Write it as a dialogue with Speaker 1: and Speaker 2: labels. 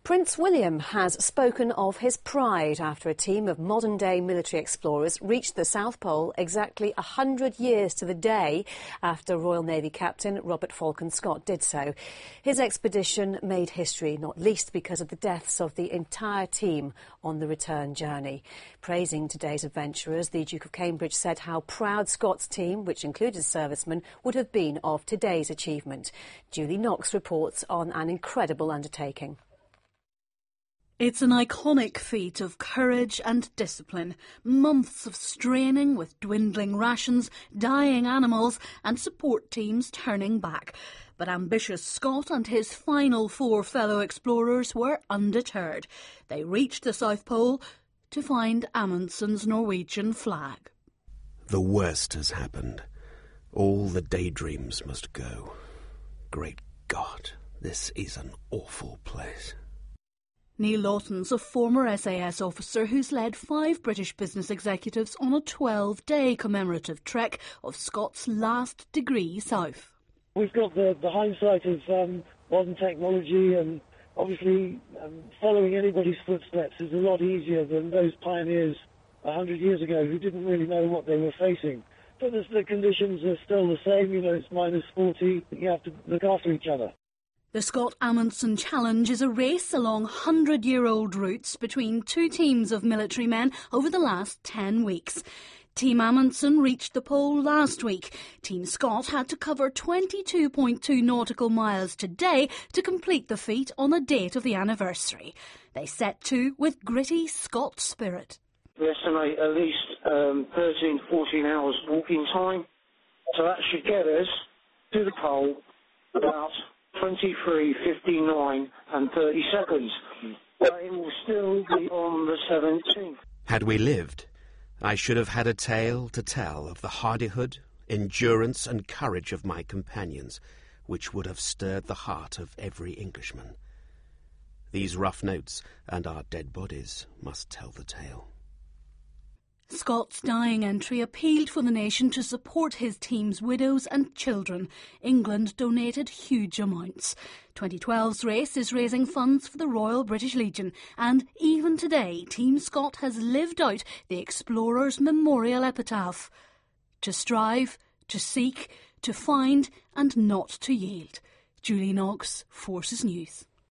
Speaker 1: Prince William has spoken of his pride after a team of modern-day military explorers reached the South Pole exactly 100 years to the day after Royal Navy Captain Robert Falcon Scott did so. His expedition made history, not least because of the deaths of the entire team on the return journey. Praising today's adventurers, the Duke of Cambridge said how proud Scott's team, which included servicemen, would have been of today's achievement. Julie Knox reports on an incredible undertaking.
Speaker 2: It's an iconic feat of courage and discipline. Months of straining with dwindling rations, dying animals and support teams turning back. But ambitious Scott and his final 4 fellow explorers were undeterred. They reached the South Pole to find Amundsen's Norwegian flag.
Speaker 3: The worst has happened. All the daydreams must go. Great God, this is an awful place.
Speaker 2: Neil Lawton's a former SAS officer who's led 5 British business executives on a 12-day commemorative trek of Scott's last degree south.
Speaker 4: We've got the hindsight of modern technology, and obviously following anybody's footsteps is a lot easier than those pioneers 100 years ago who didn't really know what they were facing. But the conditions are still the same, it's minus 40, you have to look after each other.
Speaker 2: The Scott-Amundsen Challenge is a race along 100-year-old routes between 2 teams of military men over the last 10 weeks. Team Amundsen reached the pole last week. Team Scott had to cover 22.2 nautical miles today to complete the feat on the date of the anniversary. They set to with gritty Scott spirit.
Speaker 5: We estimate at least 13, 14 hours walking time. So that should get us to the pole about 23, 59 and 30 seconds. But it will still be on the 17th.
Speaker 3: Had we lived, I should have had a tale to tell of the hardihood, endurance and courage of my companions, which would have stirred the heart of every Englishman. These rough notes and our dead bodies must tell the tale.
Speaker 2: Scott's dying entry appealed for the nation to support his team's widows and children. England donated huge amounts. 2012's race is raising funds for the Royal British Legion, and even today Team Scott has lived out the explorer's memorial epitaph: to strive, to seek, to find and not to yield. Julie Knox, Forces News.